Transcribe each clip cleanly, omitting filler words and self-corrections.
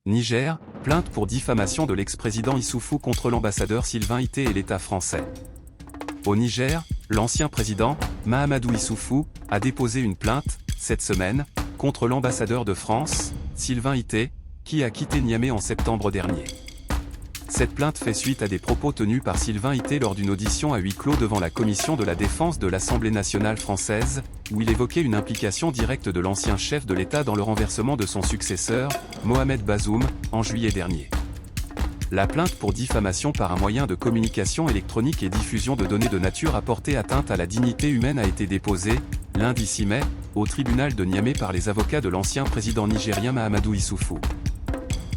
Niger, plainte pour diffamation de l'ex-président Issoufou contre l'ambassadeur Sylvain Ité et l'État français. Au Niger, l'ancien président, Mahamadou Issoufou, a déposé une plainte, cette semaine, contre l'ambassadeur de France, Sylvain Ité, qui a quitté Niamey en septembre dernier. Cette plainte fait suite à des propos tenus par Sylvain Ité lors d'une audition à huis clos devant la commission de la défense de l'Assemblée nationale française, où il évoquait une implication directe de l'ancien chef de l'État dans le renversement de son successeur, Mohamed Bazoum, en juillet dernier. La plainte pour diffamation par un moyen de communication électronique et diffusion de données de nature à porter atteinte à la dignité humaine a été déposée, lundi 6 mai, au tribunal de Niamey par les avocats de l'ancien président nigérien Mahamadou Issoufou.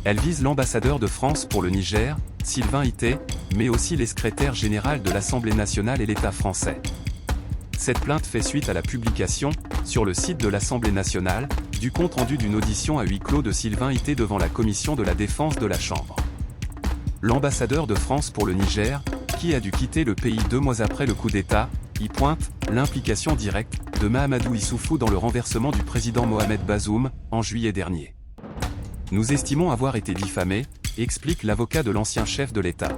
Elle vise l'ambassadeur de France pour le Niger, Sylvain Ité, mais aussi les secrétaires généraux de l'Assemblée nationale et l'État français. Cette plainte fait suite à la publication, sur le site de l'Assemblée nationale, du compte-rendu d'une audition à huis clos de Sylvain Ité devant la commission de la défense de la Chambre. L'ambassadeur de France pour le Niger, qui a dû quitter le pays 2 mois après le coup d'État, y pointe l'implication directe de Mahamadou Issoufou dans le renversement du président Mohamed Bazoum, en juillet dernier. Nous estimons avoir été diffamés, explique l'avocat de l'ancien chef de l'État.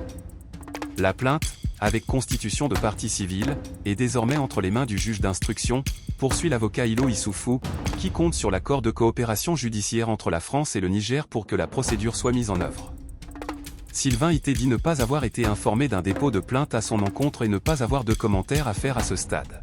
La plainte, avec constitution de partie civile, est désormais entre les mains du juge d'instruction, poursuit l'avocat Ilo Issoufou, qui compte sur l'accord de coopération judiciaire entre la France et le Niger pour que la procédure soit mise en œuvre. Sylvain Ité dit ne pas avoir été informé d'un dépôt de plainte à son encontre et ne pas avoir de commentaires à faire à ce stade.